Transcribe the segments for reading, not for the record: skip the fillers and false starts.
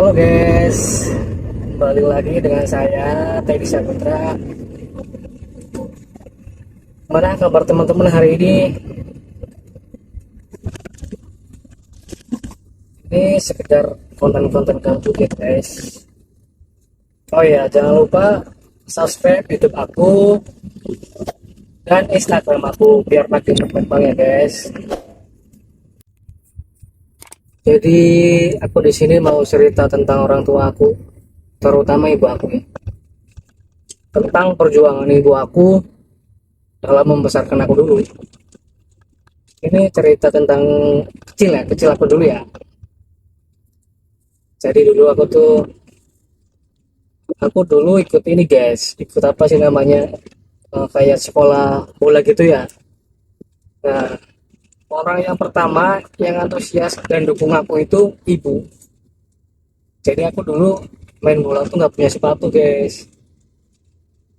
Halo guys, kembali lagi dengan saya Teddy Saputra. Mana kabar teman-teman hari ini? Ini sekedar konten-konten gabut ya guys. Oh ya, jangan lupa subscribe YouTube aku dan Instagram aku biar makin berkembang ya guys. Jadi aku di sini mau cerita tentang orang tua aku, terutama ibu aku ya. Tentang perjuangan ibu aku dalam membesarkan aku dulu. Ini cerita tentang kecil aku dulu ya. Jadi dulu aku dulu ikut ini guys, ikut apa sih namanya, kayak sekolah bola gitu ya. Nah, orang yang pertama yang antusias dan dukung aku itu ibu. Jadi aku dulu main bola tuh nggak punya sepatu guys.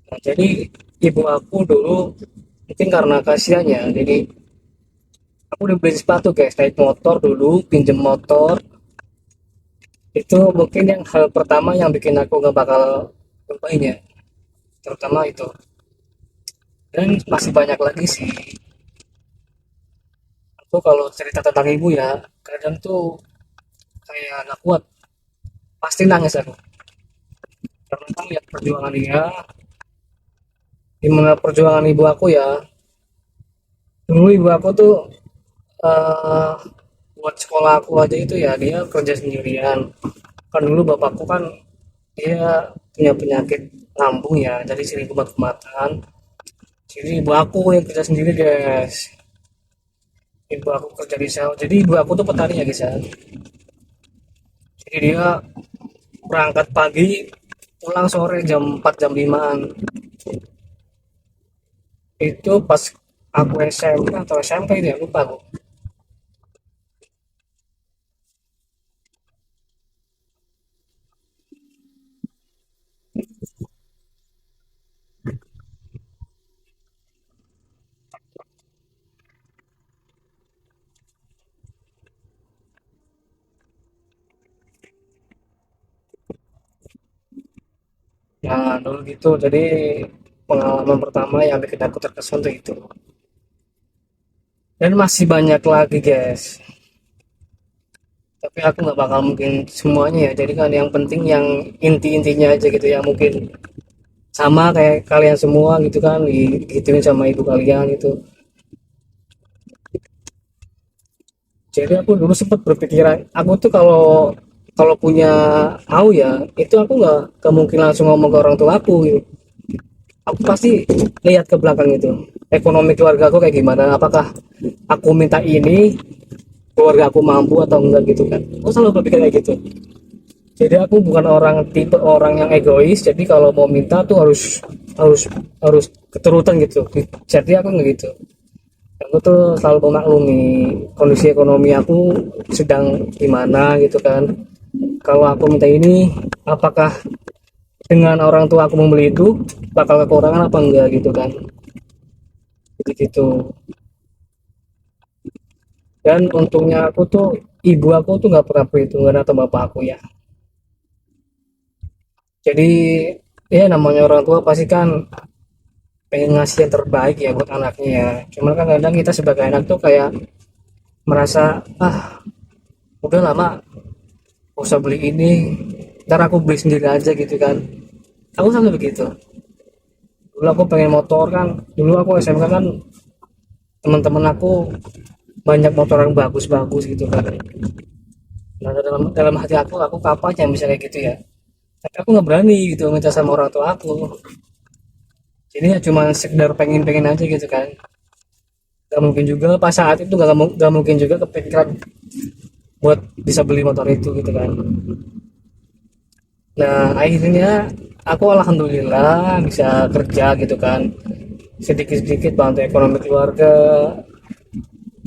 Nah, jadi ibu aku dulu mungkin karena kasihannya, jadi aku udah beli sepatu guys, naik motor dulu, pinjem motor. Itu mungkin yang hal pertama yang bikin aku nggak bakal lupain ya, terutama itu. Dan masih banyak lagi sih. Aku kalau cerita tentang ibu ya, kadang tuh kayak nggak kuat, pasti nangis aku karena lihat perjuangan dia, gimana perjuangan ibu aku ya. Dulu ibu aku tuh eh buat sekolah aku aja itu ya dia kerja sendirian. Kan dulu bapakku kan dia punya penyakit lambung ya, jadi sering kumat-kumatan. Jadi ibu aku yang kerja sendiri guys. Ibu aku kerja di sawah, jadi ibu aku tuh petani ya guys ya. Jadi dia berangkat pagi, pulang sore jam 4 jam 5-an. Itu pas aku SMP atau SMP itu ya, lupa aku. Nah dulu gitu, jadi pengalaman pertama yang bikin aku terkesan tuh itu. Dan masih banyak lagi guys, tapi aku nggak bakal mungkin semuanya ya. Jadi kan yang penting yang inti-intinya aja gitu ya, mungkin sama kayak kalian semua gitu kan, digituin sama ibu kalian itu. Jadi aku dulu sempat berpikiran, aku tuh kalau kalau punya tahu ya, itu aku nggak mungkin langsung ngomong ke orang tua aku gitu. Aku pasti lihat ke belakang itu, ekonomi keluarga aku kayak gimana, apakah aku minta ini keluarga aku mampu atau enggak gitu kan. Aku selalu berpikir kayak gitu. Jadi aku bukan orang tipe orang yang egois, jadi kalau mau minta tuh harus harus keturutan gitu. Jadi aku nggak gitu. Aku tuh selalu memaklumi kondisi ekonomi aku sedang gimana gitu kan. Kalau aku minta ini, apakah dengan orang tua aku membeli itu bakal kekurangan apa enggak gitu kan. Gitu gitu. Dan untungnya aku tuh ibu aku tuh nggak pernah perhitungan atau bapak aku ya. Jadi ya namanya orang tua pasti kan pengen ngasih yang terbaik ya buat anaknya ya. Cuman kan kadang kita sebagai anak tuh kayak merasa, udah lama gak usah beli ini, ntar aku beli sendiri aja gitu kan. Aku selalu begitu. Dulu aku pengen motor kan, dulu aku SMK kan, teman-teman aku banyak motor yang bagus-bagus gitu kan. Nah dalam dalam hati aku kapan yang bisa kayak gitu ya, tapi aku nggak berani gitu minta sama orang tua aku. Jadi ya cuma sekedar pengen-pengen aja gitu kan. Gak mungkin juga pas saat itu, gak mungkin juga kepikiran buat bisa beli motor itu gitu kan. Nah akhirnya aku alhamdulillah bisa kerja gitu kan, sedikit-sedikit bantu ekonomi keluarga.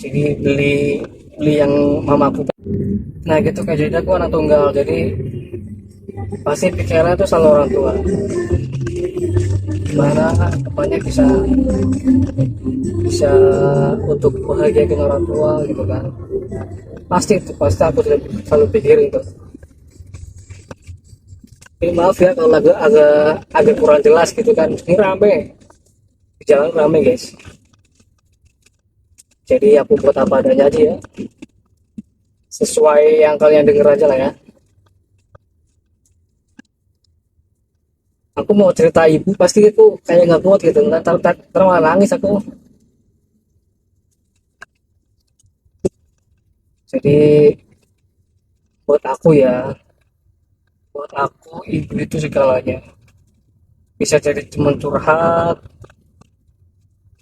Jadi beli beli yang mamaku. Nah gitu kan, jadi aku anak tunggal, jadi pasti pikirannya tuh selalu orang tua, gimana depannya bisa bisa untuk bahagiakan orang tua gitu kan. Pasti itu, pasti aku selalu pikir itu. Ini maaf ya kalau agak agak agak kurang jelas gitu kan. Ini rame, di jalan rame guys. Jadi aku buat apa adanya aja ya. Sesuai yang kalian denger aja lah ya. Aku mau cerita ibu pasti aku kayak nggak kuat gitu. Ntar malah nangis aku. Jadi buat aku ya, buat aku ibu itu segalanya. Bisa jadi teman curhat,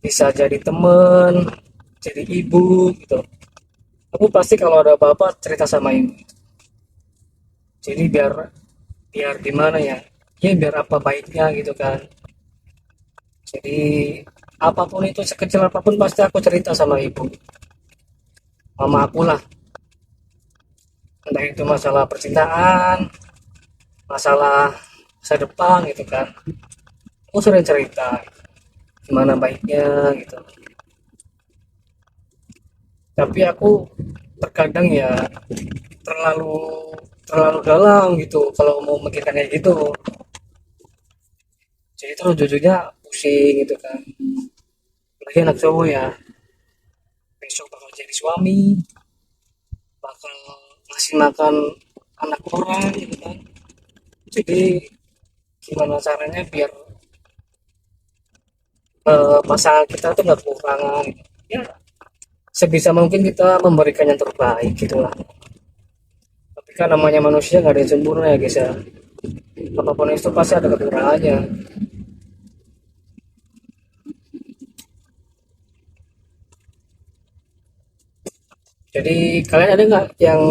bisa jadi teman, jadi ibu gitu. Aku pasti kalau ada apa-apa cerita sama ibu. Jadi biar biar gimana ya, ya biar apa baiknya gitu kan. Jadi apapun itu sekecil apapun pasti aku cerita sama ibu, mama aku lah. Entah itu masalah percintaan, masalah masa depan gitu kan. Aku sering cerita gimana baiknya gitu. Tapi aku terkadang ya terlalu terlalu dalam gitu kalau mau memikirkan kayak gitu. Jadi itu jujurnya pusing gitu kan. Lagi anak cowok ya, besok bakal jadi suami, bakal ngasih makan anak orang gitu kan. Jadi gimana caranya biar pasangan kita tuh nggak kekurangan gitu. Ya sebisa mungkin kita memberikan yang terbaik gitulah. Tapi kan namanya manusia nggak ada yang sempurna ya guys ya. Apapun itu pasti ada kekurangannya. Jadi kalian ada nggak yang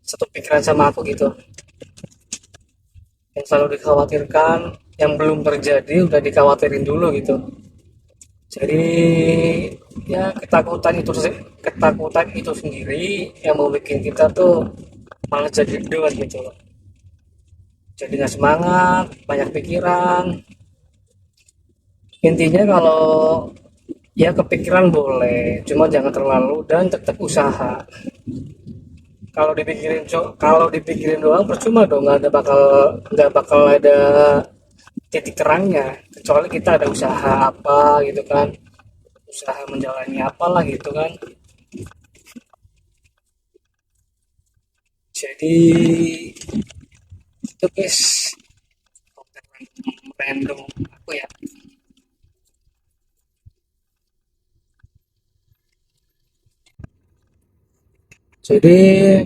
satu pikiran sama aku gitu, yang selalu dikhawatirkan, yang belum terjadi udah dikhawatirin dulu gitu. Jadi ya ketakutan itu sendiri yang mau bikin kita tuh malah jadi down gitu loh. Jadi nggak semangat, banyak pikiran. Intinya kalau ya kepikiran boleh, cuma jangan terlalu dan tetap usaha. Kalau dipikirin doang percuma dong, nggak bakal ada titik terangnya kecuali kita ada usaha apa gitu kan, usaha menjalani apalah gitu kan. Jadi itu guys, konten random aku ya. Jadi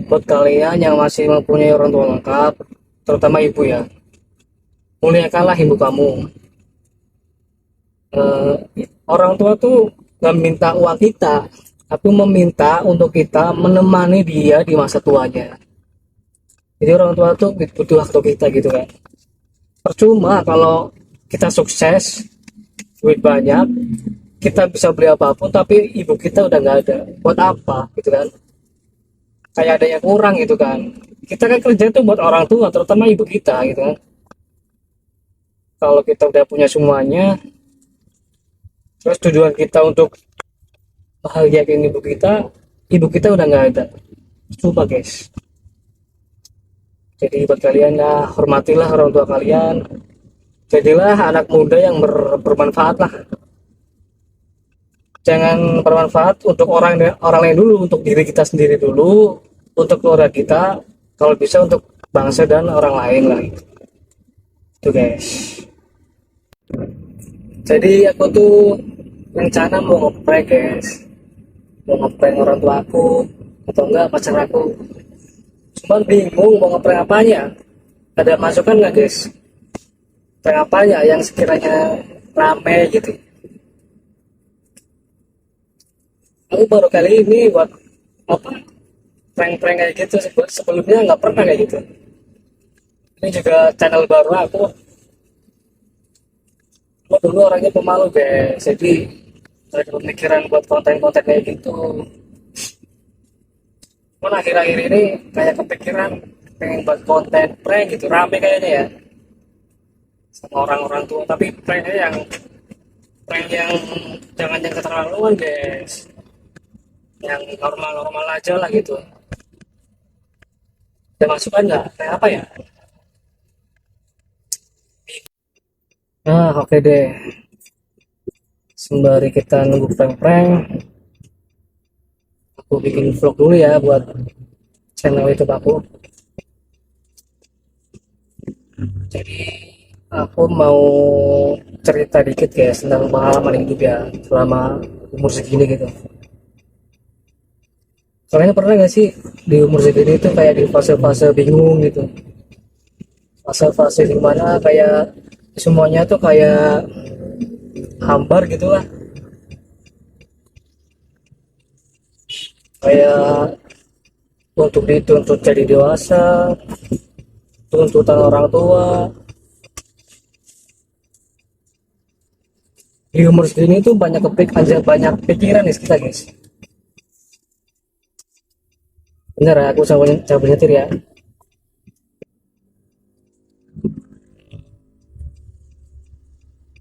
buat kalian yang masih mempunyai orang tua lengkap, terutama ibu ya, muliakanlah ibu kamu. eh, Orang tua tuh nggak minta uang kita, tapi meminta untuk kita menemani dia di masa tuanya. Jadi orang tua tuh butuh waktu kita gitu kan. Percuma kalau kita sukses, duit banyak, kita bisa beli apapun, tapi ibu kita udah nggak ada. Buat apa gitu kan? Kayak ada yang kurang gitu kan. Kita kan kerja tuh buat orang tua, terutama ibu kita gitu kan. Kalau kita udah punya semuanya, terus tujuan kita untuk bahagiain ibu kita udah nggak ada. Coba guys. Jadi buat kalian ya, hormatilah orang tua kalian. Jadilah anak muda yang bermanfaat lah. Jangan bermanfaat untuk orang lain dulu, untuk diri kita sendiri dulu, untuk keluarga kita, kalau bisa untuk bangsa dan orang lain lah. Itu guys. Jadi aku tuh rencana mau ngeprank guys, mau ngeprank orang tua aku atau enggak pacar aku. Cuman bingung mau ngeprank apanya. Ada masukan nggak guys? Prank apanya yang sekiranya rame gitu. Aku baru kali ini buat apa, prank-prank kayak gitu. Sebelumnya nggak pernah kayak gitu. Ini juga channel baru aku dulu orangnya pemalu guys, jadi ada pemikiran buat konten-konten kayak gitu. Cuman akhir-akhir ini kayak kepikiran pengen buat konten prank gitu, rame kayaknya ya sama orang-orang tua, tapi prank yang jangan yang keterlaluan guys, yang normal-normal aja lah gitu. Ada masukan nggak kayak apa ya? Nah, oke deh. Sembari kita nunggu prank-prank, aku bikin vlog dulu ya buat channel YouTube aku. Jadi aku mau cerita dikit guys tentang pengalaman hidup ya selama umur segini gitu. Kalian pernah gak sih di umur segini itu kayak di fase-fase bingung gitu? Fase-fase dimana kayak semuanya tuh kayak hambar gitu lah. Kayak untuk dituntut jadi dewasa, tuntutan orang tua. Di umur segini tuh banyak pikiran nih kita guys. Bener ya, aku coba nyetir ya.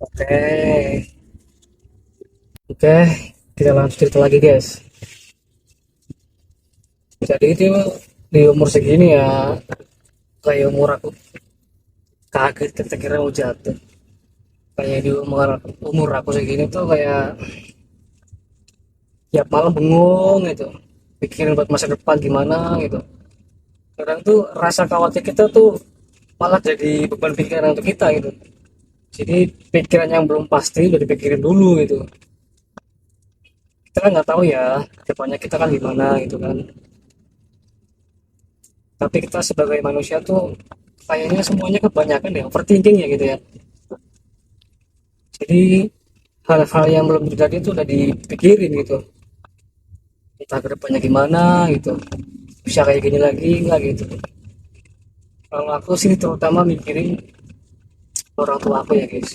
Oke, oke, kita lanjut cerita lagi guys. Jadi itu di umur segini ya, kayak kaget ketika kira mau jatuh. Kayak di umur aku segini tuh kayak tiap malam bengong gitu, pikirin buat masa depan gimana gitu. Kadang tuh rasa khawatir kita tuh malah jadi beban pikiran untuk kita gitu. Jadi pikiran yang belum pasti udah dipikirin dulu gitu. Kita kan nggak tahu ya depannya kita kan gimana gitu kan. Tapi kita sebagai manusia tuh kayaknya semuanya kebanyakan ya overthinking ya gitu ya. Jadi hal-hal yang belum terjadi itu udah dipikirin gitu, entah kedepannya gimana gitu, bisa kayak gini lagi nggak gitu. Kalau aku sih terutama mikirin orang tua aku ya guys,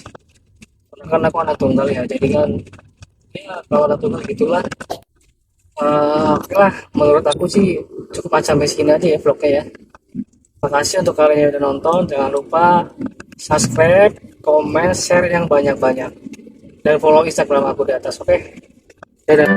karena kan aku anak tunggal ya, jadi kan ya kalau anak tunggal gitulah. Oke lah, menurut aku sih cukup sampai sini aja ya vlognya ya. Makasih untuk kalian yang udah nonton, jangan lupa subscribe, komen, share yang banyak-banyak, dan follow Instagram aku di atas. Oke, dadah.